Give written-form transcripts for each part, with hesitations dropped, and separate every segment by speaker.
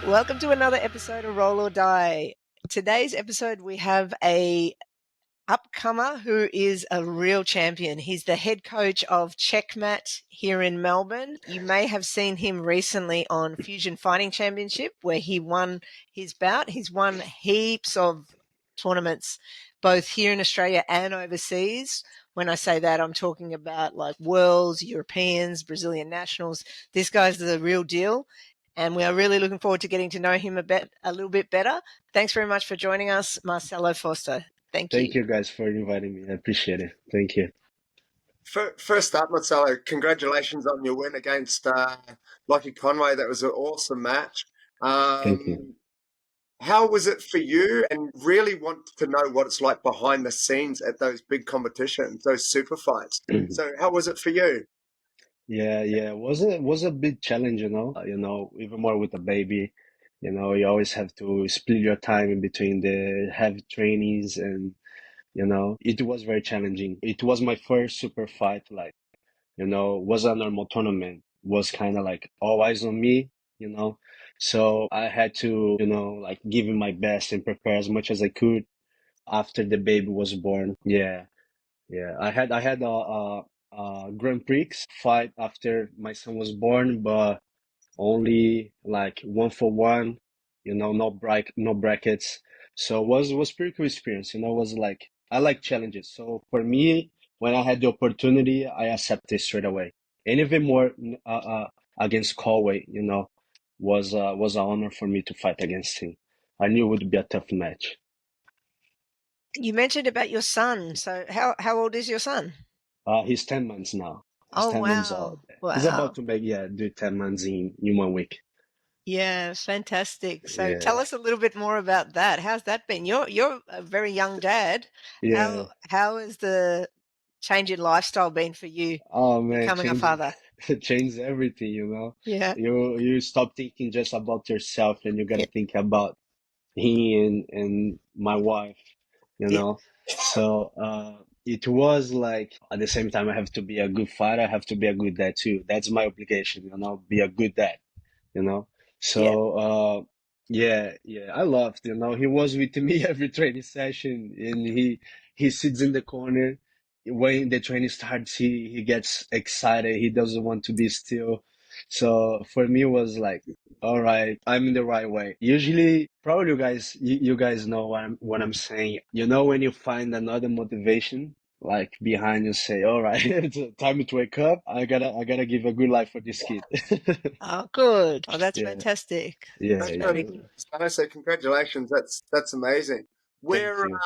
Speaker 1: Welcome to another episode of Roll or Die. Today's episode, we have a upcomer who is a real champion. He's the head coach of Checkmat here in Melbourne. You may have seen him recently on Fusion Fighting Championship, where he won his bout. He's won heaps of tournaments, both here in Australia and overseas. When I say that, I'm talking about like Worlds, Europeans, Brazilian Nationals. This guy's the real deal. And we are really looking forward to getting to know him a little bit better. Thanks very much for joining us, Marcelo Fausto. Thank you.
Speaker 2: Thank you guys for inviting me. I appreciate it. Thank you.
Speaker 3: First up, Marcelo, congratulations on your win against Lockie Conway. That was an awesome match.
Speaker 2: Thank you.
Speaker 3: How was it for you? And really want to know what it's like behind the scenes at those big competitions, those super fights. So how was it for you?
Speaker 2: Yeah. It was a big challenge, even more with a baby. You always have to split your time in between the heavy trainings and, it was very challenging. It was my first super fight, like, was a normal tournament, was kind of like all eyes on me, you know. So I had to, like give it my best and prepare as much as I could after the baby was born. Yeah. I had a Grand Prix fight after my son was born, but only like 1-for-1, no brackets. So it was pretty cool experience. Was like I like challenges. So for me, when I had the opportunity, I accepted straight away. And even more against Conway, was an honor for me to fight against him. I knew it would be a tough match.
Speaker 1: You mentioned about your son. So how old is your son?
Speaker 2: He's 10 months now. He's
Speaker 1: Oh,
Speaker 2: 10 months
Speaker 1: wow.
Speaker 2: old. He's about
Speaker 1: Wow.
Speaker 2: to do 10 months in 1 week.
Speaker 1: Yeah, fantastic. So tell
Speaker 2: Yeah.
Speaker 1: us a little bit more about that. How's that been? You're a very young dad.
Speaker 2: Yeah.
Speaker 1: How has the change in lifestyle been for you
Speaker 2: Oh man,
Speaker 1: becoming a
Speaker 2: changes
Speaker 1: father?
Speaker 2: changes everything,
Speaker 1: Yeah.
Speaker 2: You stop thinking just about yourself and you
Speaker 1: Yeah.
Speaker 2: gotta think about he and my wife, you
Speaker 1: Yeah.
Speaker 2: know. So it was like at the same time I have to be a good father, I have to be a good dad too. That's my obligation, be a good dad, you know.
Speaker 1: Yeah.
Speaker 2: So yeah, I loved, he was with me every training session and he sits in the corner. When the training starts, he gets excited. He doesn't want to be still. So for me, it was like, all right, I'm in the right way. Usually, probably you guys know what I'm saying. When you find another motivation like behind you, say, all right, it's time to wake up. I gotta give a good life for this kid.
Speaker 1: Oh, good. Oh, that's
Speaker 2: Yeah,
Speaker 1: fantastic.
Speaker 2: yeah,
Speaker 1: That's
Speaker 2: yeah.
Speaker 1: very
Speaker 3: Congratulations, so congratulations. That's amazing.
Speaker 2: Thank
Speaker 3: Where
Speaker 2: you.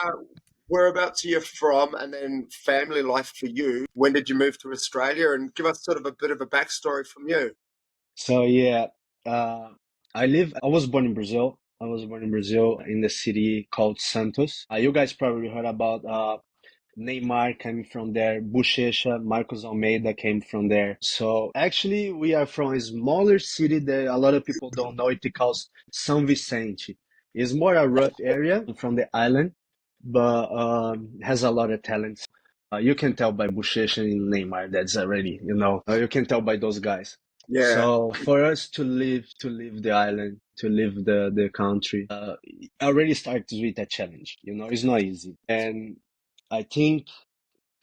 Speaker 3: whereabouts are you from, and then family life for you? When did you move to Australia? And give us sort of a bit of a backstory from you.
Speaker 2: So yeah, uh, I was born in Brazil. I was born in Brazil in the city called Santos. You guys probably heard about Neymar came from there, Bochecha, Marcos Almeida came from there. So actually, we are from a smaller city that a lot of people don't know. It calls São Vicente. It's more a rough area from the island, but has a lot of talents. You can tell by Bochecha and Neymar. That's already, you can tell by those guys.
Speaker 3: Yeah,
Speaker 2: So for us to leave the island, to leave the country, already starts with a challenge. It's not easy, and I think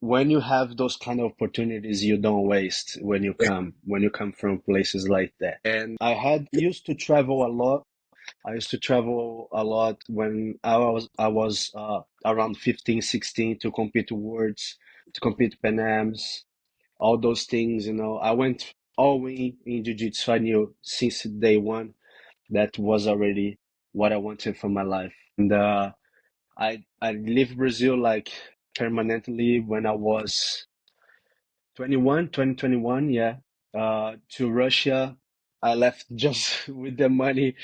Speaker 2: when you have those kind of opportunities, you don't waste when you come from places like that. And I had used to travel a lot. I used to travel a lot when I was around 15, 16 to compete worlds, to compete Pan Ams, all those things. I went all in jiu-jitsu. I knew since day one that was already what I wanted for my life. And I left Brazil like permanently when I was 21, 2021, yeah. To Russia, I left just with the money.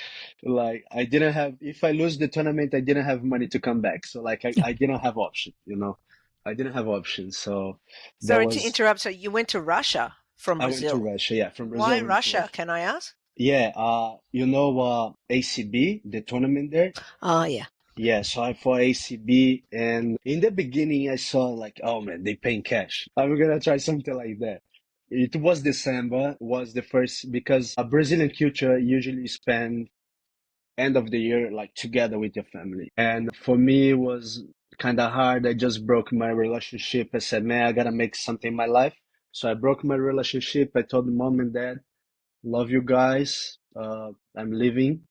Speaker 2: Like I didn't have, if I lose the tournament, I didn't have money to come back. So like I didn't have option. I didn't have options. So that
Speaker 1: Sorry to
Speaker 2: was,
Speaker 1: interrupt. So you went to Russia from
Speaker 2: I went to
Speaker 1: Brazil.
Speaker 2: Russia. Yeah, from Brazil,
Speaker 1: Why
Speaker 2: I went to
Speaker 1: Russia?
Speaker 2: Russia.
Speaker 1: Can I ask?
Speaker 2: Yeah, ACB, the tournament there.
Speaker 1: Oh, yeah.
Speaker 2: Yeah, so I for ACB, and in the beginning I saw like, oh man, they paying cash. I'm gonna try something like that. It was December, was the first because a Brazilian culture usually spend end of the year like together with your family. And for me, it was kind of hard. I just broke my relationship. I said, man, I gotta make something in my life. So I broke my relationship. I told mom and dad, love you guys. I'm leaving.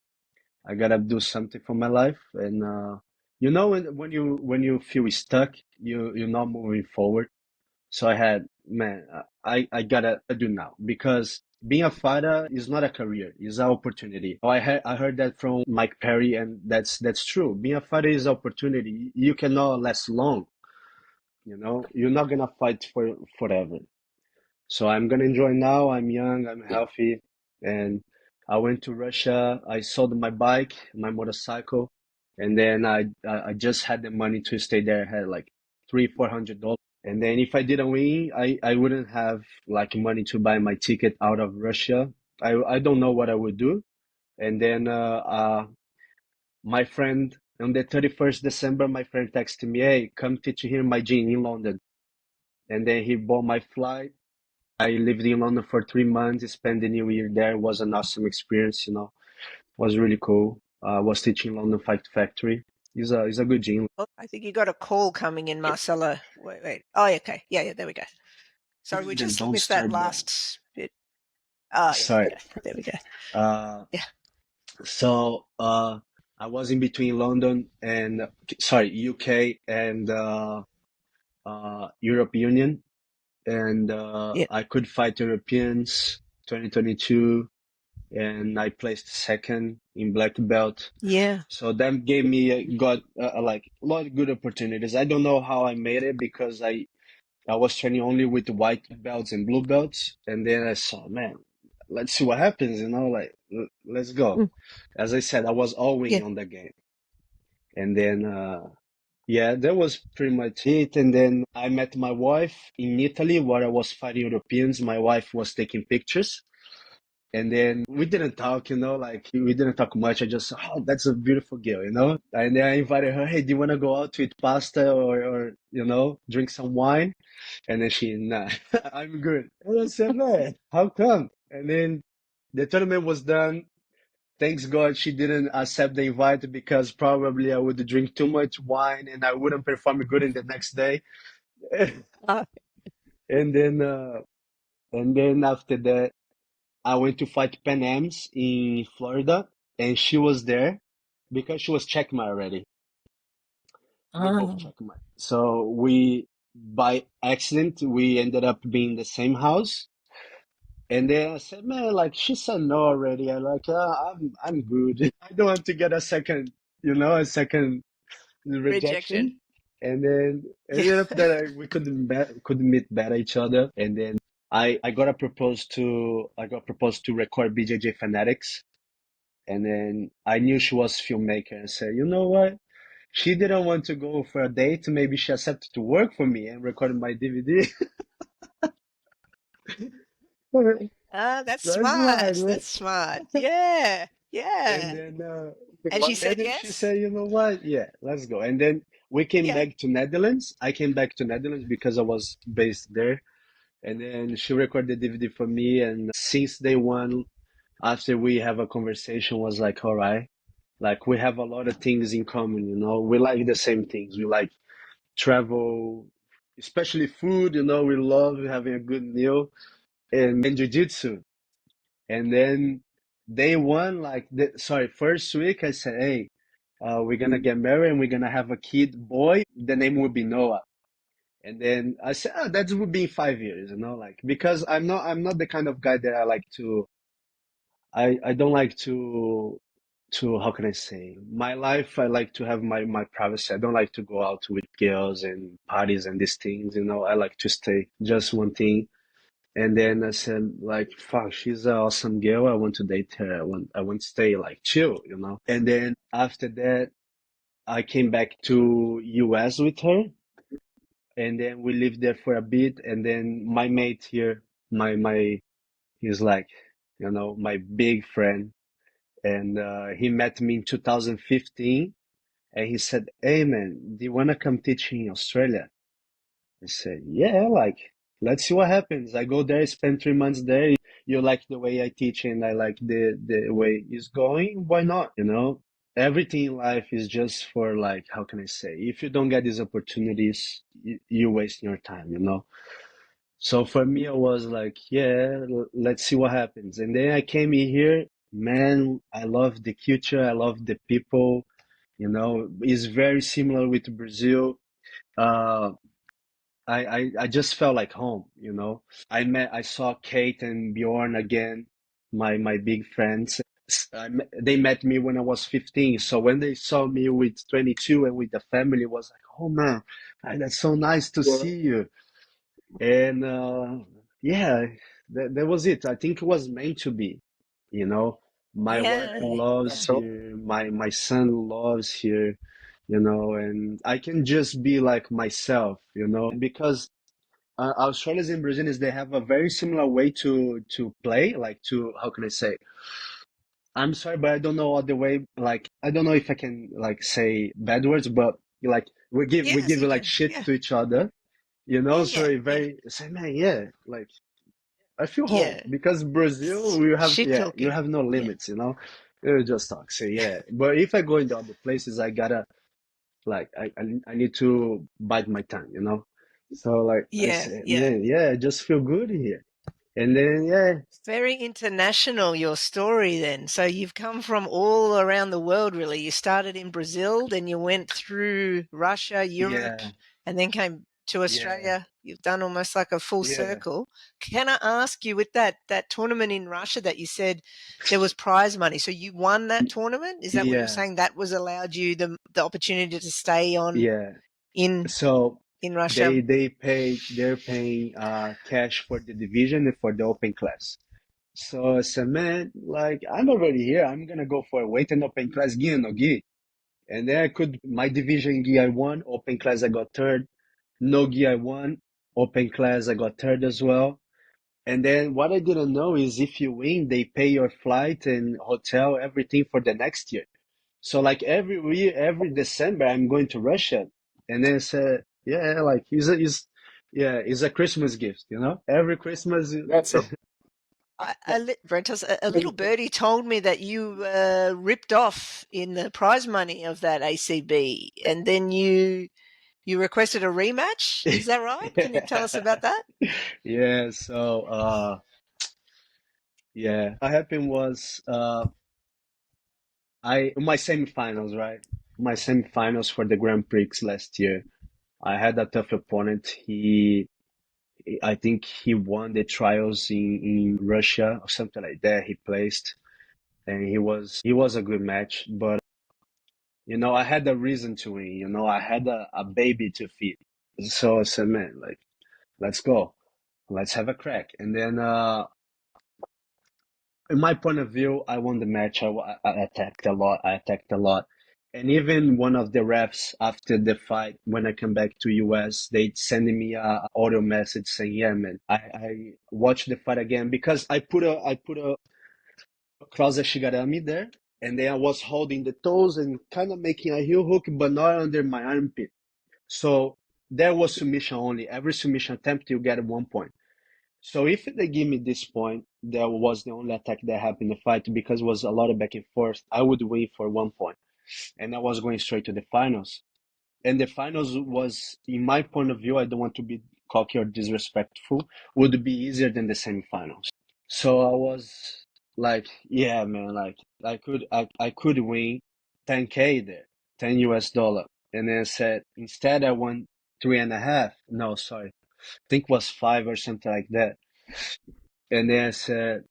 Speaker 2: I gotta do something for my life. And when you feel stuck, you're not moving forward. So I had, man, I gotta do now because being a fighter is not a career, it's an opportunity. I heard that from Mike Perry, and that's true. Being a fighter is opportunity. You cannot last long, you know. You're not gonna fight for forever. So I'm gonna enjoy now. I'm young, I'm healthy, and I went to Russia. I sold my bike, my motorcycle, and then I just had the money to stay there. I had like $300-400, and then if I didn't win, I wouldn't have like money to buy my ticket out of Russia. I don't know what I would do. And then my friend on the 31st December, my friend texted me, "Hey, come teach here in my gym in London." And then he bought my flight. I lived in London for 3 months, spent the new year there. It was an awesome experience, you know. It was really cool. I was teaching London Fight Factory. It's a good gym.
Speaker 1: Oh, I think you got a call coming in, Marcelo. Wait, wait. Oh, okay. Yeah, yeah, there we go. Sorry, we
Speaker 2: Then
Speaker 1: just
Speaker 2: don't
Speaker 1: missed that
Speaker 2: start that.
Speaker 1: last bit. Oh, yeah,
Speaker 2: Sorry.
Speaker 1: okay. There we go.
Speaker 2: Uh,
Speaker 1: Yeah,
Speaker 2: so I was in between London and sorry, UK and Europe Union, and
Speaker 1: yeah,
Speaker 2: I could fight Europeans 2022, and I placed second in black belt.
Speaker 1: yeah.
Speaker 2: So that gave me got like a lot of good opportunities. I don't know how I made it because I was training only with white belts and blue belts, and then I saw, man, let's see what happens, you know, like let's go.
Speaker 1: Mm,
Speaker 2: As I said, I was all in
Speaker 1: yeah.
Speaker 2: on the game, and then yeah, that was pretty much it. And then I met my wife in Italy where I was fighting Europeans. My wife was taking pictures. And then we didn't talk, you know, like we didn't talk much. I just, oh, that's a beautiful girl, you know? And then I invited her, hey, do you want to go out to eat pasta or, you know, drink some wine? And then she, nah, I'm good. And I said, man, how come? And then the tournament was done. Thanks God she didn't accept the invite because probably I would drink too much wine and I wouldn't perform good in the next day.
Speaker 1: Uh,
Speaker 2: And then, after that, I went to fight Pan Am's in Florida, and she was there because she was Checkmat already. We both
Speaker 1: oh,
Speaker 2: Checkmat. So we, by accident, we ended up being in the same house. And then I said, man, like she said no already. I like, I'm good. I don't want to get a second, you know, a second
Speaker 1: rejection.
Speaker 2: rejection. And then
Speaker 1: Yeah.
Speaker 2: ended up that we couldn't meet better each other. And then I got proposed to record BJJ Fanatics. And then I knew she was filmmaker and said, you know what? She didn't want to go for a date. Maybe she accepted to work for me and record my DVD.
Speaker 1: That's
Speaker 2: That's smart,
Speaker 1: smart.
Speaker 2: man.
Speaker 1: That's smart. Yeah,
Speaker 2: And
Speaker 1: yeah.
Speaker 2: then
Speaker 1: And she said
Speaker 2: she
Speaker 1: yes?
Speaker 2: said, you know what? Yeah, let's go. And then we came
Speaker 1: Yeah.
Speaker 2: back to Netherlands. I came back to Netherlands because I was based there. And then she recorded the DVD for me. And since day one, after we have a conversation, was like, all right, like we have a lot of things in common, you know. We like the same things. We like travel, especially food, you know. We love having a good meal and jiu-jitsu. And then day one, like first week, I said, hey, we're gonna get married and we're gonna have a kid, boy. The name will be Noah. And then I said, oh, that would be in 5 years, you know, like because I'm not the kind of guy that I like to. I don't like to how can I say my life. I like to have my privacy. I don't like to go out with girls and parties and these things, you know. I like to stay just one thing. And then I said, like, fuck, she's an awesome girl. I want to date her. I want to stay like chill, you know. And then after that, I came back to US with her, and then we lived there for a bit. And then my mate here, my he's like, you know, my big friend, and he met me in 2015. And he said, "Hey man, do you wanna come teach in Australia?" I said, "Yeah, like let's see what happens. I go there, spend 3 months there. You like the way I teach and I like the way it's going. Why not? You know, everything in life is just for like, how can I say? If you don't get these opportunities, you're wasting your time, you know." So for me, I was like, yeah, let's see what happens. And then I came in here, man, I love the culture, I love the people, you know, it's very similar with Brazil. Uh, I just felt like home, you know. I saw Kate and Bjorn again, my big friends. They met me when I was 15. So when they saw me with 22 and with the family, it was like, oh man, that's so nice to
Speaker 3: Yeah.
Speaker 2: see you. And yeah, that was it. I think it was meant to be, you know. My wife
Speaker 1: Yeah.
Speaker 2: loves
Speaker 3: That's all.
Speaker 2: here, my son loves here, you know, and I can just be like myself, you know, because Australians and Brazilians they have a very similar way to play, like to how can I say? I'm sorry, but I don't know other way. Like I don't know if I can like say bad words, but like we
Speaker 1: Yes,
Speaker 2: give
Speaker 1: you
Speaker 2: like
Speaker 1: can.
Speaker 2: shit
Speaker 1: Yeah.
Speaker 2: to each other, you know.
Speaker 1: Yeah,
Speaker 2: So
Speaker 1: yeah,
Speaker 2: it
Speaker 1: yeah.
Speaker 2: very say, man, yeah, like I feel home
Speaker 1: Yeah.
Speaker 2: because Brazil, you have
Speaker 1: Shit
Speaker 2: yeah, you
Speaker 1: talking.
Speaker 2: have no
Speaker 1: Yeah.
Speaker 2: limits, you know. You just talk, say yeah. But if I go into other places, I gotta like I need to bite my tongue, you know. So like I
Speaker 1: Yeah,
Speaker 2: say,
Speaker 1: yeah.
Speaker 2: man, yeah, I just feel good here. And then yeah,
Speaker 1: Very international, your story then. So you've come from all around the world, really. You started in Brazil, then you went through Russia, Europe,
Speaker 2: yeah,
Speaker 1: and then came to
Speaker 2: yeah,
Speaker 1: Australia. You've done almost like a full
Speaker 2: yeah,
Speaker 1: circle. Can I ask you, with that tournament in Russia that you said there was prize money, so you won that tournament? Is that what you're
Speaker 2: yeah,
Speaker 1: saying? That was allowed you the opportunity to stay on
Speaker 2: yeah.
Speaker 1: in
Speaker 2: So
Speaker 1: in Russia?
Speaker 2: they're paying cash for the division and for the open class. So I said, man, like I'm already here. I'm gonna go for a weight and open class gi and no gi. And then I could my division gi I won, open class I got third, no gi I won, open class I got third as well. And then what I didn't know is if you win, they pay your flight and hotel, everything for the next year. So like every year, every December, I'm going to Russia, and then say, yeah, like it's a Christmas gift, you know. Every Christmas,
Speaker 3: That's all.
Speaker 1: Brentos, a little birdie told me that you ripped off in the prize money of that ACB, and then you requested a rematch. Is that right? Can you tell us about that?
Speaker 2: yeah. So yeah, what happened was I my semifinals, right? My semifinals for the Grand Prix last year. I had a tough opponent. I think he won the trials in Russia or something like that. He placed, and he was a good match. But you know, I had a reason to win. You know, I had a baby to feed. So I said, man, like let's go, let's have a crack. And then, in my point of view, I won the match. I attacked a lot. I attacked a lot. And even one of the refs after the fight, when I come back to US, they sending me a audio message saying, "Yeah, man, I watched the fight again because I put a cross shigarami there, and then I was holding the toes and kind of making a heel hook, but not under my armpit. So there was submission only. Every submission attempt, you get 1 point. So if they give me this point, that was the only attack that happened in the fight because it was a lot of back and forth. I would win for 1 point, and I was going straight to the finals. And the finals was, in my point of view, I don't want to be cocky or disrespectful, would be easier than the semifinals. So I was like, yeah, man, like I could win 10K there, 10 US dollar. And then I said, instead I won three and a half. No, sorry. I think it was five or something like that. And then I said,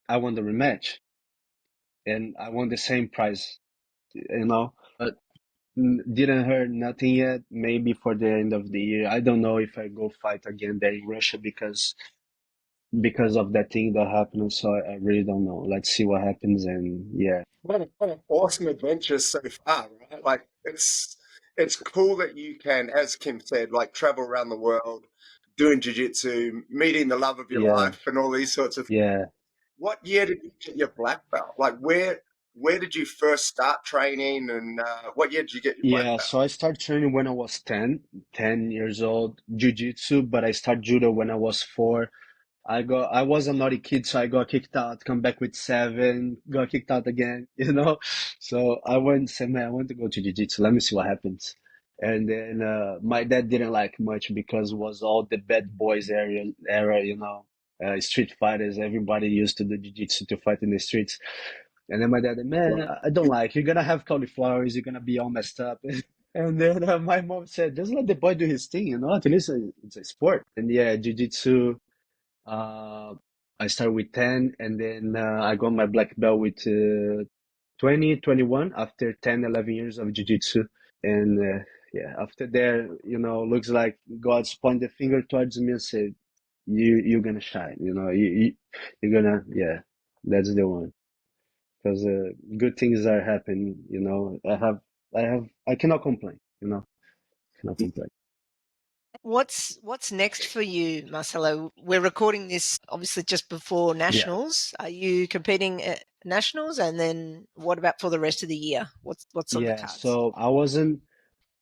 Speaker 2: I won the rematch and I won the same prize, you know. But didn't heard nothing yet. Maybe for the end of the year. I don't know if I go fight again there in Russia because of that thing that happened. So I really don't know. Let's see what happens. And yeah,
Speaker 3: What an awesome adventure so far, right? Like it's cool that you can, as Kim said, like travel around the world, doing jiu-jitsu, meeting the love of your
Speaker 2: yeah,
Speaker 3: life and all these sorts of things.
Speaker 2: yeah.
Speaker 3: What year did you get your black belt? Like where did you first start training, and what year did you get your black
Speaker 2: Yeah,
Speaker 3: belt?
Speaker 2: so I started training when I was 10 years old, jiu-jitsu, but I started judo when I was 4. I was a naughty kid, so I got kicked out, come back with 7, got kicked out again, you know? So I went, said, man, I want to go to jiu-jitsu, let me see what happens. And then my dad didn't like much because it was all the bad boys era, you know, street fighters, everybody used to do jiu-jitsu to fight in the streets. And then my dad, man,
Speaker 3: Right.
Speaker 2: I don't like, you're gonna have cauliflowers, you're gonna be all messed up. And then my mom said, just let the boy do his thing, you know, at least it's a sport. And yeah, jiu-jitsu. Uh, I started with 10 and then I got my black belt with 20, 21 after 10, 11 years of jiu-jitsu. And yeah, after there, you know, looks like God's pointed the finger towards me and said, you're gonna shine, you know, you're gonna, yeah, that's the one. Because good things are happening, you know. I cannot complain, you know, cannot complain.
Speaker 1: What's next for you, Marcelo? We're recording this obviously just before
Speaker 2: Yeah.
Speaker 1: nationals. Are you competing at nationals, and then what about for the rest of the year? What's on the
Speaker 2: Yeah,
Speaker 1: cards?
Speaker 2: so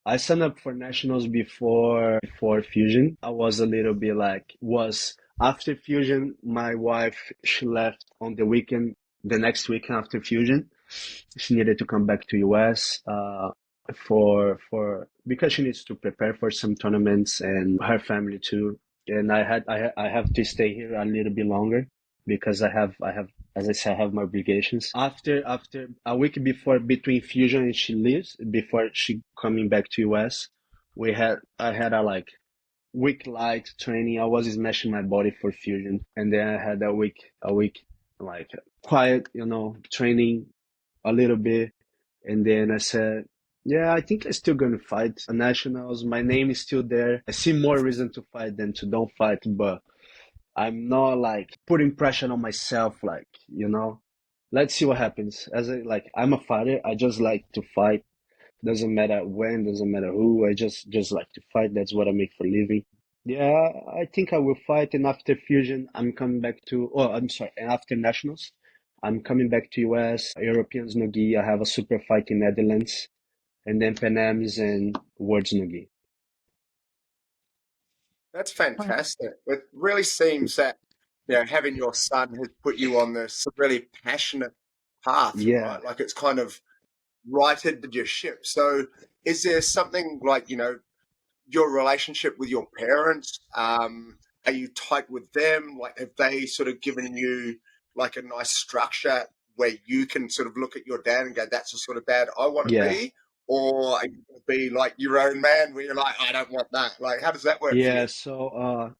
Speaker 2: I signed up for nationals before Fusion. I was a little bit like was after Fusion, my wife she left on the weekend, the next weekend after Fusion. She needed to come back to US for because she needs to prepare for some tournaments and her family too. And I have to stay here a little bit longer because I have as I said I have my obligations. After a week before between Fusion and she leaves before she coming back to US, I had a like week light training. I was smashing my body for Fusion, and then I had a week like quiet, you know, training a little bit, and then I said, yeah, I think I'm still gonna fight a nationals. My name is still there. I see more reason to fight than to don't fight, but I'm not like putting pressure on myself, like, you know. Let's see what happens. I'm a fighter. I just like to fight. Doesn't matter when, doesn't matter who. I just like to fight. That's what I make for a living. Yeah, I think I will fight. And after Fusion, I'm coming back to. Oh, I'm sorry. And after Nationals, I'm coming back to US, Europeans Nogi. I have a super fight in Netherlands, and then Pan Ams and Worlds Nogi.
Speaker 3: That's fantastic. It really seems that having your son has put you on this really passionate path,
Speaker 2: Yeah,
Speaker 3: right? Like it's kind of righted your ship. So, is there something like your relationship with your parents? Are you tight with them? Like, have they sort of given you like a nice structure where you can sort of look at your dad and go, "That's the sort of dad I want to
Speaker 2: yeah,
Speaker 3: be," or are you going to be like your own man where you're like, "I don't want that." Like, how does that work for
Speaker 2: yeah.
Speaker 3: you?
Speaker 2: So,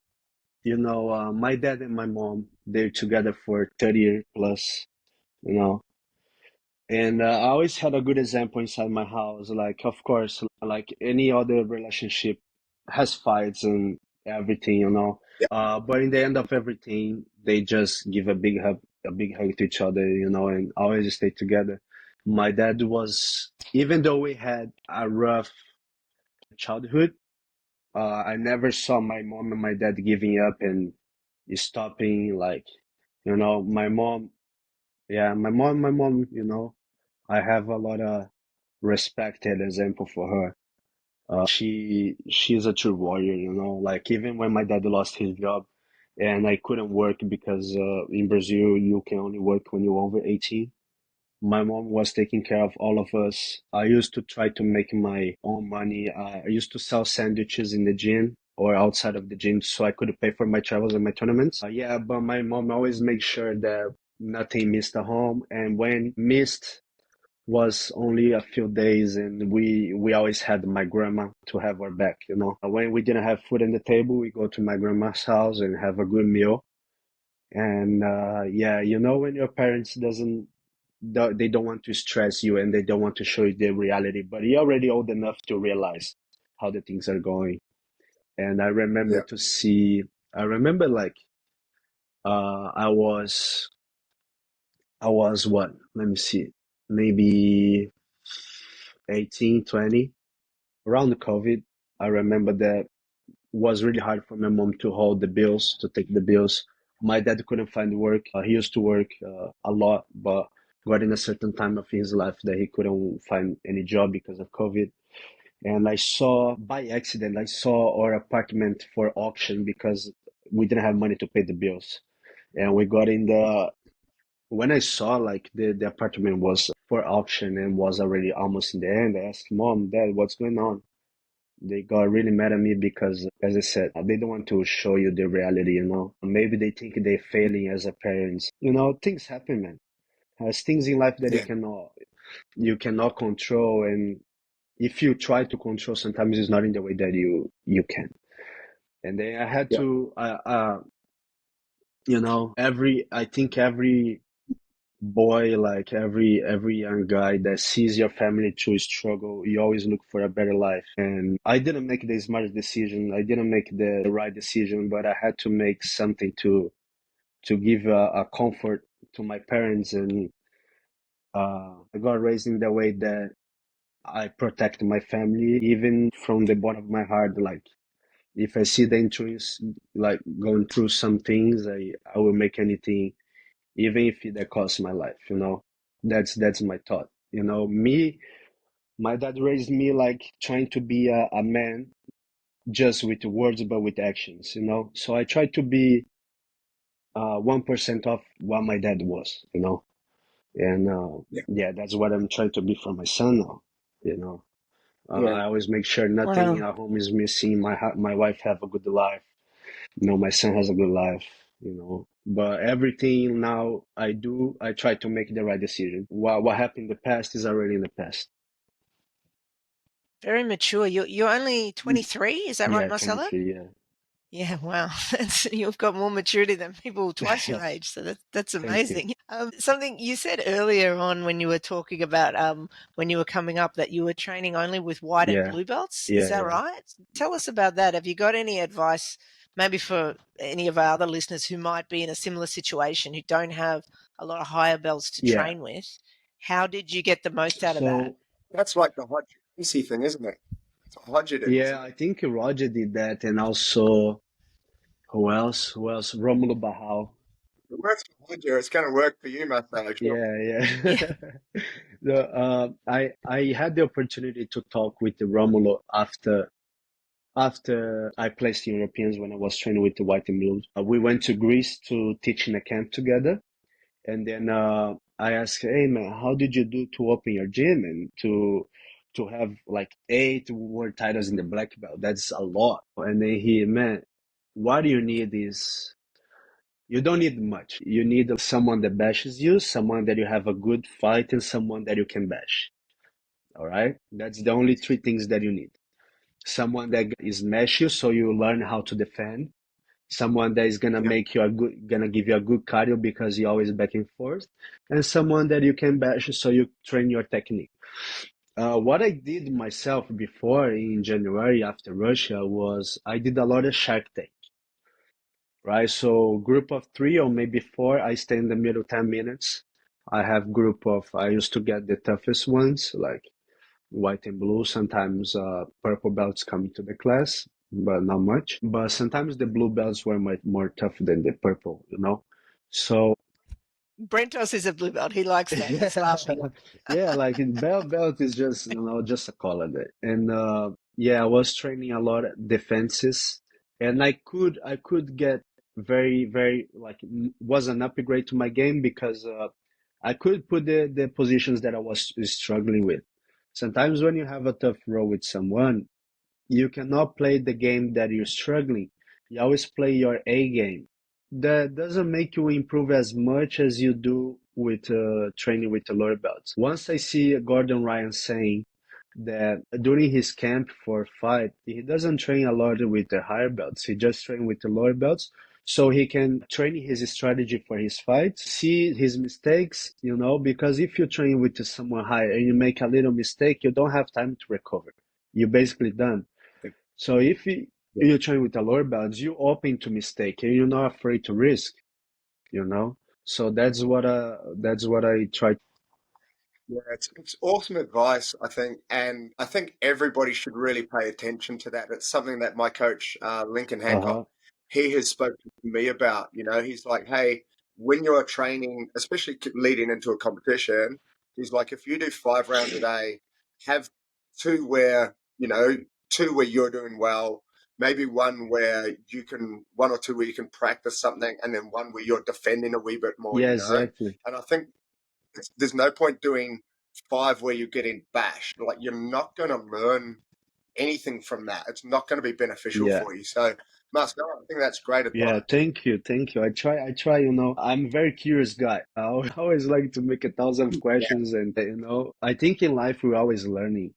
Speaker 2: you know, my dad and my mom, they're together for 30 years plus, you know. And I always had a good example inside my house. Like, of course, like any other relationship has fights and everything, you know.
Speaker 3: Yeah,
Speaker 2: But in the end of everything, they just give a big hug to each other, you know, and always stay together. My dad was, even though we had a rough childhood, I never saw my mom and my dad giving up and stopping. Like, you know, my mom, you know. I have a lot of respect and example for her. She's a true warrior, you know. Like even when my dad lost his job, and I couldn't work because in Brazil you can only work when you're over 18. My mom was taking care of all of us. I used to try to make my own money. I used to sell sandwiches in the gym or outside of the gym so I could pay for my travels and my tournaments. Yeah, but my mom always makes sure that nothing missed at home, and when missed was only a few days, and we always had my grandma to have our back, you know. When we didn't have food on the table, we go to my grandma's house and have a good meal. And yeah, you know, when your parents doesn't they don't want to stress you and they don't want to show you the reality, but you're already old enough to realize how the things are going. And
Speaker 3: yeah,
Speaker 2: I remember like I was what, let me see, maybe 18, 20 around the COVID. I remember that was really hard for my mom to hold the bills, to take the bills. My dad couldn't find work. He used to work a lot, but got in a certain time of his life that he couldn't find any job because of COVID. And I saw by accident, I saw our apartment for auction because we didn't have money to pay the bills. And we got in the when I saw like the apartment was for auction and was already almost in the end, I asked mom, dad, what's going on? They got really mad at me because, as I said, they don't want to show you the reality, you know. Maybe they think they're failing as a parents. You know, things happen, man. There's things in life that
Speaker 3: Yeah,
Speaker 2: you cannot control, and if you try to control, sometimes it's not in the way that you can. And then I had
Speaker 3: yeah,
Speaker 2: to, you know, I think every boy, like every young guy that sees your family to struggle, you always look for a better life. And I didn't make the smart decision. I didn't make the right decision, but I had to make something to give a comfort to my parents. And I got raised in the way that I protect my family, even from the bottom of my heart. Like if I see the injuries, like going through some things, I will make anything, even if that costs my life, you know. That's my thought. You know, my dad raised me like trying to be a man just with words but with actions, you know. So I try to be 1% of what my dad was, you know. And
Speaker 3: yeah,
Speaker 2: yeah, that's what I'm trying to be for my son now, you know.
Speaker 3: yeah.
Speaker 2: I always make sure nothing
Speaker 1: Wow.
Speaker 2: at home is missing. My wife have a good life. You know, my son has a good life, you know. But everything now I do, I try to make the right decision. What happened in the past is already in the past.
Speaker 1: Very mature. You're only 23, is that right,
Speaker 2: Yeah,
Speaker 1: Marcelo?
Speaker 2: 23, yeah.
Speaker 1: Yeah, wow. You've got more maturity than people twice your
Speaker 2: Yes,
Speaker 1: age, so that's
Speaker 2: thank you.
Speaker 1: amazing. Something you said earlier on when you were talking about when you were coming up that you were training only with white and
Speaker 2: Yeah,
Speaker 1: blue belts. Is
Speaker 2: yeah,
Speaker 1: that
Speaker 2: yeah,
Speaker 1: right? Tell us about that. Have you got any advice, maybe for any of our other listeners who might be in a similar situation, who don't have a lot of higher belts to
Speaker 2: yeah.
Speaker 1: train with? How did you get the most out of that?
Speaker 2: So,
Speaker 3: That's like the hot juicy thing, isn't it? It's hydrogen,
Speaker 2: yeah,
Speaker 3: isn't
Speaker 2: I
Speaker 3: it?
Speaker 2: think Roger did that, and also who else? Who else? Romulo Barral.
Speaker 3: It works for Hydra. It's going to work for you, Marcelo, surely.
Speaker 2: Yeah,
Speaker 1: Yeah.
Speaker 2: yeah. I had the opportunity to talk with Romulo after I placed Europeans when I was training with the White and Blues. We went to Greece to teach in a camp together. And then I asked, hey man, how did you do to open your gym and to have like 8 world titles in the black belt? That's a lot. And then man, what you need is you don't need much. You need someone that bashes you, someone that you have a good fight, and someone that you can bash. All right? That's the only 3 things that you need. Someone that is smash you so you learn how to defend, someone that is gonna
Speaker 3: Yeah,
Speaker 2: make you a good, gonna give you a good cardio because you're always back and forth, and someone that you can bash so you train your technique. What I did myself before in January after Russia was I did a lot of Shark Tank, right? So group of 3 or maybe 4, I stay in the middle 10 minutes. I have group of, I used to get the toughest ones like white and blue. Sometimes purple belts come to the class, but not much. But sometimes the blue belts were much more tough than the purple, you know. So
Speaker 1: Brentos is a blue belt. He likes that. He's
Speaker 2: yeah,
Speaker 1: laughing.
Speaker 2: yeah, like belt is just just a color there. And yeah, I was training a lot of defenses, and I could get very like was an upgrade to my game because I could put the positions that I was struggling with. Sometimes when you have a tough row with someone, you cannot play the game that you're struggling. You always play your A game. That doesn't make you improve as much as you do with training with the lower belts. Once I see Gordon Ryan saying that during his camp for fight, he doesn't train a lot with the higher belts. He just train with the lower belts so he can train his strategy for his fights, see his mistakes, you know, because if you train with someone higher and you make a little mistake, you don't have time to recover. You're basically done. So if
Speaker 3: yeah,
Speaker 2: you train with the lower belts, you're open to mistake and you're not afraid to risk, you know? So that's what I try.
Speaker 3: yeah. It's awesome advice, I think, and I think everybody should really pay attention to that. It's something that my coach, Lincoln Hancock,
Speaker 2: Uh-huh.
Speaker 3: he has spoken to me about. You know, he's like, hey. when you're training, especially leading into a competition, is like if you do 5 rounds a day, have two where, two where you're doing well, maybe one or two where you can practice something, and then one where you're defending a wee bit more,
Speaker 2: Yeah, exactly.
Speaker 3: And I think there's no point doing five where you're getting bashed. Like, you're not going to learn anything from that. It's not going to be beneficial
Speaker 2: Yeah.
Speaker 3: for you. So, Marcel, I think that's great
Speaker 2: Yeah,
Speaker 3: advice.
Speaker 2: thank you, thank you. I try, I'm a very curious guy. I always like to make 1,000
Speaker 3: Yeah,
Speaker 2: questions and, I think in life we're always learning,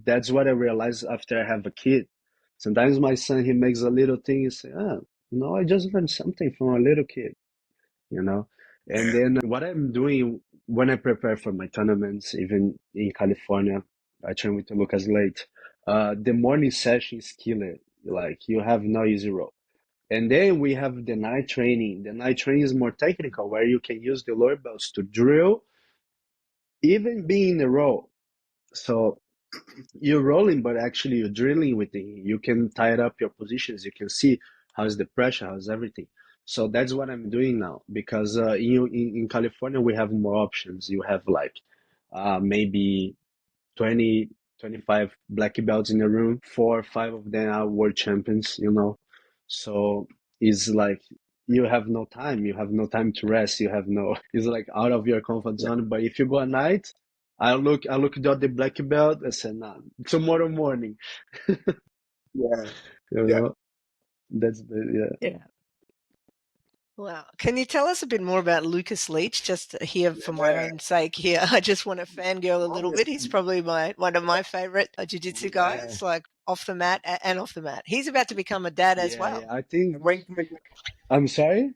Speaker 2: That's what I realized after I have a kid. Sometimes my son, he makes a little thing, you say, I just learned something from a little kid, you know? And
Speaker 3: yeah,
Speaker 2: then what I'm doing when I prepare for my tournaments, even in California, I train with Lucas late. The morning session is killer. Like you have no easy road. And then we have the night training. The night training is more technical, where you can use the lower belts to drill, even being in a row. So you're rolling, but actually you're drilling with it. You can tie it up your positions. You can see how's the pressure, how's everything. So that's what I'm doing now because in California we have more options. You have like maybe 20, 25 black belts in the room. 4 or 5 of them are world champions. So it's like you have no time. You have no time to rest. You have no, it's like out of your comfort
Speaker 3: yeah,
Speaker 2: zone. But if you go at night, I look at the black belt. I said, nah, tomorrow morning,
Speaker 3: yeah,
Speaker 2: you
Speaker 3: yeah.
Speaker 2: know, that's the,
Speaker 1: Yeah. Wow. Can you tell us a bit more about Lucas Leach? Just here for my
Speaker 3: Yeah.
Speaker 1: own sake here. I just want to fangirl a little bit. He's probably one of my favorite jiu-jitsu
Speaker 2: yeah,
Speaker 1: guys, like off the mat and off the mat. He's about to become a dad as
Speaker 2: yeah, yeah.
Speaker 1: well.
Speaker 2: I think,
Speaker 3: And when can we
Speaker 2: I'm sorry.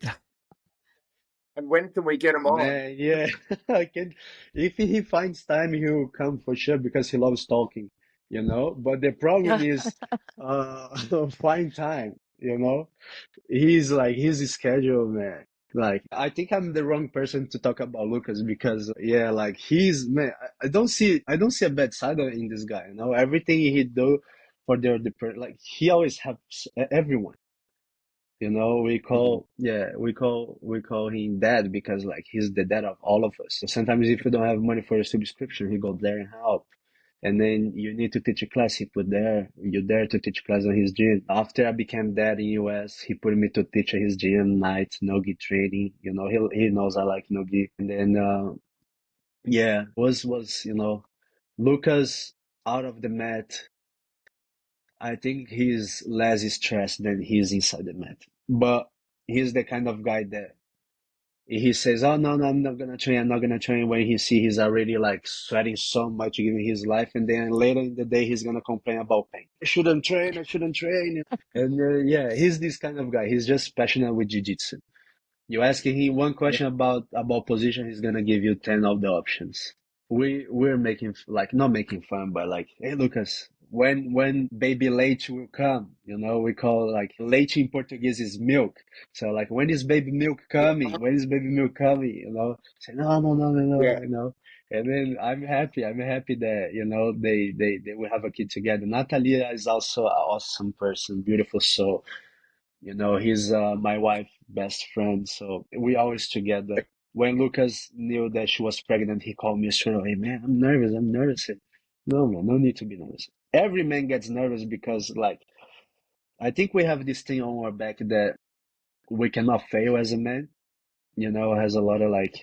Speaker 3: get him on?
Speaker 2: Man, yeah, I can. If he finds time, he will come for sure because he loves talking. But the problem is, find time. He's like his schedule, man. Like, I think I'm the wrong person to talk about Lucas because, yeah, like he's man. I don't see a bad side in this guy. Everything he do for like he always helps everyone. We
Speaker 3: Mm.
Speaker 2: call him dad because like he's the dad of all of us. So sometimes if you don't have money for a subscription, he goes there and help. And then you need to teach a class, he put there. You're there to teach class on his gym. After I became dad in US, he put me to teach at his gym night, no-gi training. He knows I like no-gi. And then yeah, was Lucas out of the mat. I think he's less stressed than he's inside the mat. But he's the kind of guy that he says, "Oh no, no, I'm not gonna train. I'm not gonna train." When he see he's already like sweating so much, giving his life, and then later in the day he's gonna complain about pain. I shouldn't train. I shouldn't train. And yeah, he's this kind of guy. He's just passionate with jiu-jitsu. You asking him one
Speaker 3: Yeah.
Speaker 2: question about position, he's gonna give you 10 of the options. We're making like not making fun, but like, hey Lucas, when baby leite will come, we call like leite in Portuguese is milk. So like when is baby milk coming? When is baby milk coming? Say no no no no
Speaker 3: Yeah.
Speaker 2: no. And then I'm happy that they will have a kid together. Natalia is also an awesome person, beautiful soul. He's my wife, best friend, so we always together. When Lucas knew that she was pregnant, he called me straight away, man, I'm nervous, I'm nervous. No, man, no need to be nervous. Every man gets nervous because, like, I think we have this thing on our back that we cannot fail as a man, has a lot of like,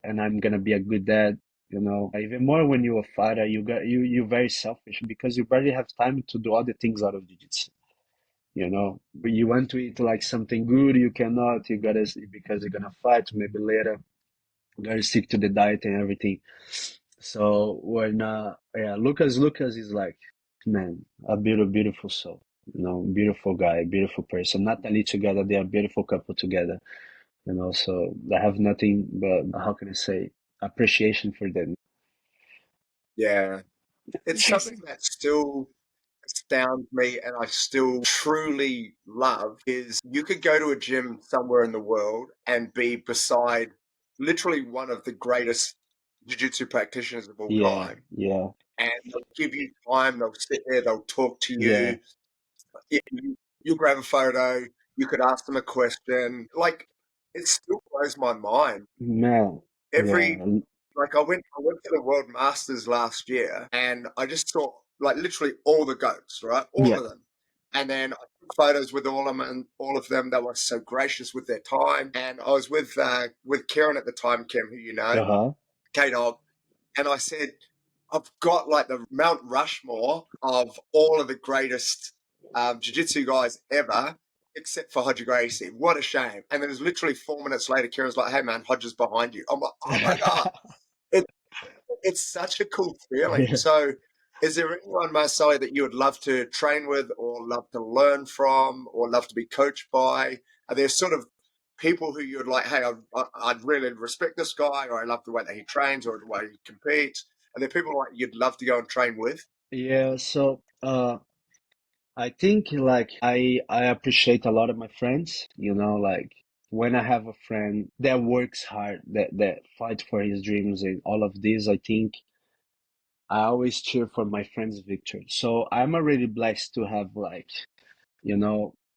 Speaker 2: and I'm gonna be a good dad. Even more when you're a fighter, you're very selfish because you barely have time to do other things out of jiu-jitsu. But you want to eat like something good, you cannot. You gotta because you're gonna fight maybe later. You gotta stick to the diet and everything. So when yeah, Lucas is like, man, a beautiful soul. Beautiful guy, beautiful person. Natalie together, they are a beautiful couple together. So I have nothing but how can I say appreciation for them.
Speaker 3: Yeah. It's something
Speaker 1: Interesting.
Speaker 3: that still astounds me and I still truly love is you could go to a gym somewhere in the world and be beside literally one of the greatest jiu-jitsu practitioners of all
Speaker 2: Yeah,
Speaker 3: time.
Speaker 2: yeah,
Speaker 3: And they'll give you time, they'll sit there, they'll talk to
Speaker 2: yeah,
Speaker 3: you. You grab a photo, you could ask them a question. Like, it still blows my mind.
Speaker 2: Man,
Speaker 3: Every
Speaker 2: yeah,
Speaker 3: like I went to the World Masters last year, and I just saw like literally all the goats, right? All
Speaker 2: yeah,
Speaker 3: of them. And then I took photos with all of them, and all of them that were so gracious with their time. And I was with Kieran at the time, Kim, who you know,
Speaker 2: uh-huh.
Speaker 3: K Dog, and I said, I've got like the Mount Rushmore of all of the greatest jiu-jitsu guys ever, except for Hodge Gracie. What a shame. And then it was literally 4 minutes later, Kieran's like, hey man, Hodge is behind you. I'm like, oh my God. It, it's such a cool feeling.
Speaker 2: Yeah.
Speaker 3: So is there anyone, Marcelo, that you would love to train with or love to learn from or love to be coached by? Are there sort of people who you'd like, hey, I'd really respect this guy, or I love the way that he trains or the way he competes? Are there people like you'd love to go and train with?
Speaker 2: Yeah, so I think like I appreciate a lot of my friends, like when I have a friend that works hard, that fights for his dreams and all of this, I think I always cheer for my friend's victory. So I'm already blessed to have like,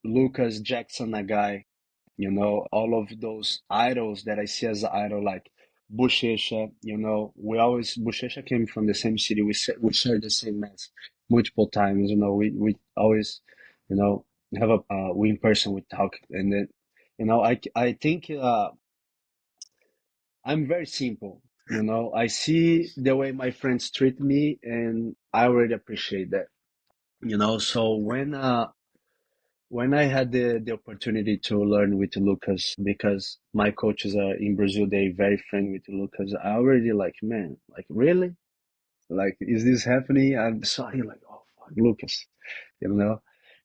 Speaker 2: Lucas Jackson, a guy, all of those idols that I see as idol, like Buchecha, Buchecha came from the same city. We shared the same mess multiple times, we always, you know, have a win person we talk. And then, I think I'm very simple, I see the way my friends treat me and I already appreciate that, so when I had the opportunity to learn with Lucas, because my coaches are in Brazil, they're very friendly with Lucas. I already like, man, like really? Like, is this happening? I'm sorry, like, oh fuck, Lucas, you know?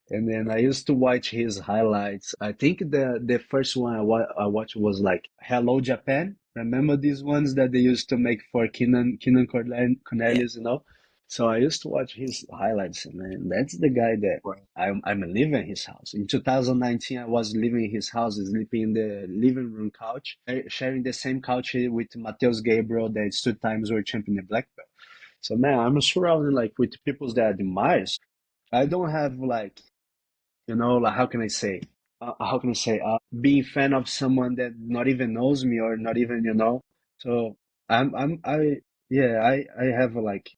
Speaker 2: And then I used to watch his highlights. I think the first one I watched was like Hello Japan. Remember these ones that they used to make for
Speaker 1: Yeah.
Speaker 2: Cornelius, So I used to watch his highlights, and man, that's the guy that
Speaker 3: Well,
Speaker 2: I'm living in his house. In 2019, I was living in his house, sleeping in the living room couch, sharing the same couch with Mateus Gabriel, that 2 times world champion in black belt. So man, I'm surrounded like with people that I admire. I don't have like, like how can I say, being fan of someone that not even knows me or not even, So yeah, I have like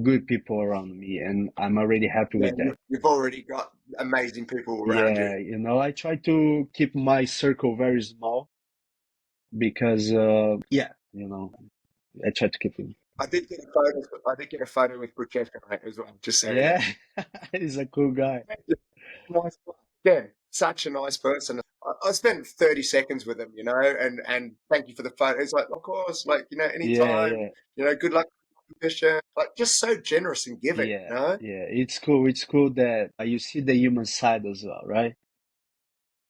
Speaker 2: good people around me, and I'm already happy
Speaker 3: yeah,
Speaker 2: with that.
Speaker 3: you've already got amazing people around you.
Speaker 2: Yeah, I try to keep my circle very small because, yeah, I try to keep it.
Speaker 3: I did get a photo. I did get a photo with Buchecha, mate, as well. Just so you know.
Speaker 2: Yeah, he's a cool guy.
Speaker 3: Nice guy. Yeah, such a nice person. I spent 30 seconds with him, and thank you for the photo. It's like, of course, like,
Speaker 2: Yeah,
Speaker 3: anytime,
Speaker 2: yeah,
Speaker 3: good luck with the competition. Like, just so generous and giving,
Speaker 2: yeah,
Speaker 3: you know?
Speaker 2: yeah. It's cool. It's cool that you see the human side as well, right?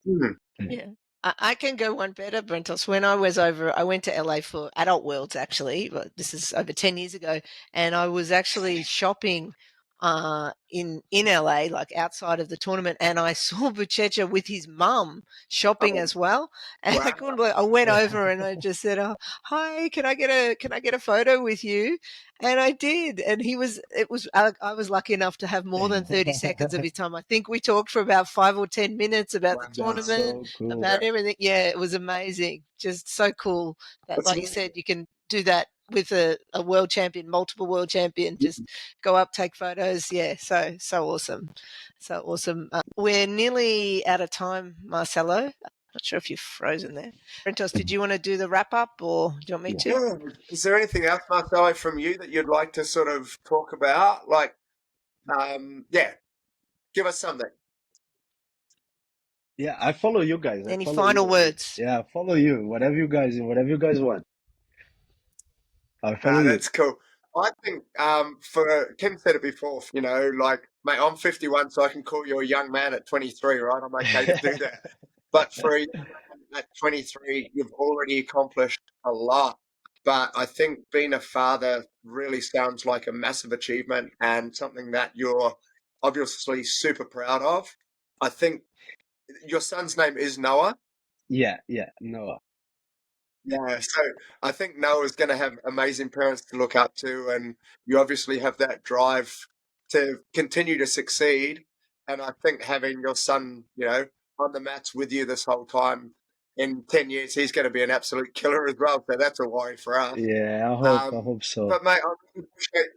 Speaker 3: Hmm.
Speaker 1: Yeah. I can go one better, Brentos. When I went to LA for Adult Worlds actually, but this is over 10 years ago, and I was actually shopping in LA, like outside of the tournament, and I saw Buchecha with his mum shopping
Speaker 3: Oh,
Speaker 1: as well. And I
Speaker 3: wow.
Speaker 1: couldn't believe I went over and I just said, "Oh, hi, can I get a photo with you?" And I did. And I was lucky enough to have more than 30 seconds of his time. I think we talked for about 5 or 10 minutes about the
Speaker 2: That's
Speaker 3: Wow.
Speaker 1: tournament,
Speaker 2: so cool.
Speaker 3: Yeah.
Speaker 1: about everything. Yeah, it was amazing. Just so cool that,
Speaker 3: That's
Speaker 1: like you said, you can do that with a world champion, multiple world champion, just go up, take photos. Yeah, so awesome. So awesome. We're nearly out of time, Marcelo. Not sure if you're frozen there. Brentos, did you want to do the wrap up or do you want me
Speaker 2: Yeah.
Speaker 1: to?
Speaker 3: Yeah. Is there anything else, Marcelo, from you that you'd like to sort of talk about? Like, yeah, give us something.
Speaker 2: Yeah, I follow you guys. I
Speaker 1: Any
Speaker 2: follow you.
Speaker 1: final words?
Speaker 2: Yeah, I follow you. Whatever you guys want. I follow you.
Speaker 3: That's cool. I think for Kim said it before, like, mate, I'm 51, so I can call you a young man at 23, right? I'm okay to do that. But for a young man at 23, you've already accomplished a lot. But I think being a father really sounds like a massive achievement and something that you're obviously super proud of. I think your son's name is Noah.
Speaker 2: Yeah, yeah, Noah.
Speaker 3: Yeah, so I think Noah's going to have amazing parents to look up to, and you obviously have that drive to continue to succeed. And I think having your son, on the mats with you this whole time in 10 years, he's going to be an absolute killer as well. So that's a worry for us.
Speaker 2: Yeah, I hope so.
Speaker 3: But mate, I really appreciate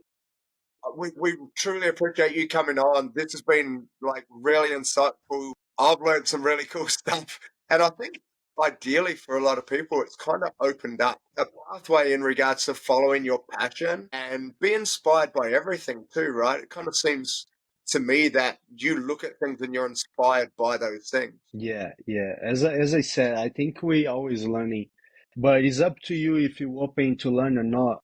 Speaker 3: we truly appreciate you coming on. This has been like really insightful. I've learned some really cool stuff, and I think ideally for a lot of people, it's kind of opened up a pathway in regards to following your passion and be inspired by everything too. Right? It kind of seems to me that you look at things and you're inspired by those things.
Speaker 2: Yeah, yeah. As I said, I think we always learning, but it's up to you if you're open to learn or not,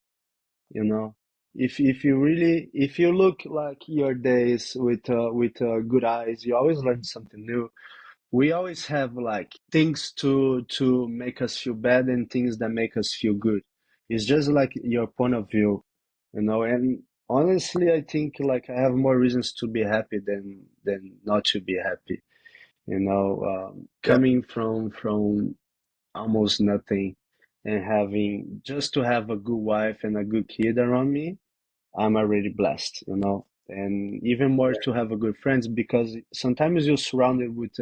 Speaker 2: you know. If you really if you look like your days with good eyes, you always learn something new. We always have like things to make us feel bad and things that make us feel good. It's just like your point of view, you know. And honestly, I think like I have more reasons to be happy than not to be happy. You know,
Speaker 3: Yeah,
Speaker 2: coming from almost nothing and having just to have a good wife and a good kid around me, I'm already blessed, you know. And even more
Speaker 3: yeah,
Speaker 2: to have a good friends because sometimes you're surrounded with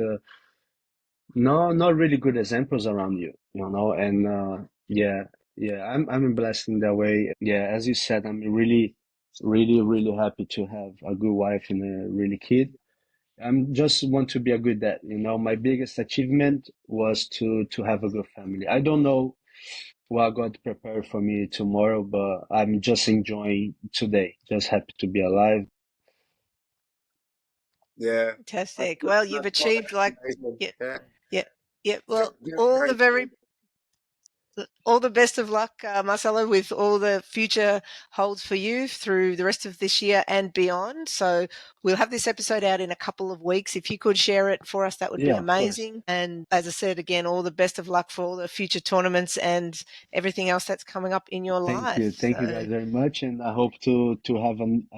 Speaker 2: not really good examples around you, you know. And yeah, yeah, I'm blessed in that way. Yeah, as you said, I'm really happy to have a good wife and a really kid. I'm just want to be a good dad. You know, my biggest achievement was to have a good family. I don't know what God prepared for me tomorrow, but I'm just enjoying today. Just happy to be alive.
Speaker 3: yeah.
Speaker 1: Fantastic. Well, you've
Speaker 3: That's why
Speaker 1: achieved
Speaker 3: that's
Speaker 1: like,
Speaker 3: amazing.
Speaker 1: yeah,
Speaker 3: Yeah,
Speaker 1: yeah, yeah. Well,
Speaker 3: you're great.
Speaker 1: all the best of luck, Marcelo, with all the future holds for you through the rest of this year and beyond. So we'll have this episode out in a couple of weeks. If you could share it for us, that would be
Speaker 2: Yeah, of course.
Speaker 1: amazing. And as I said, again, all the best of luck for all the future tournaments and everything else that's coming up in your life.
Speaker 2: Thank you
Speaker 1: So
Speaker 2: guys very much, and I hope to have an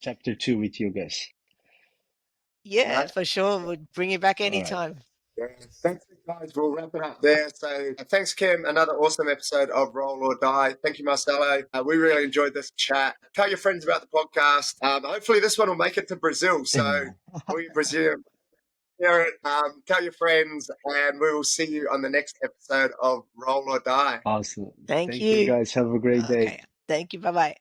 Speaker 2: chapter two with you guys.
Speaker 1: yeah,
Speaker 3: Right.
Speaker 1: for sure. We'll bring you back
Speaker 2: All right.
Speaker 1: anytime.
Speaker 3: Yeah. Thanks, guys. We'll wrap it up there. So, thanks, Kim. Another awesome episode of Roll or Die. Thank you, Marcelo. We really enjoyed this chat. Tell your friends about the podcast. Hopefully, this one will make it to Brazil. So, we Brazil, share it. Tell your friends, and we will see you on the next episode of Roll or Die.
Speaker 2: Awesome.
Speaker 1: Thank
Speaker 2: Thank you
Speaker 1: you.
Speaker 2: guys. Have a great day.
Speaker 1: Okay. Thank you. Bye bye.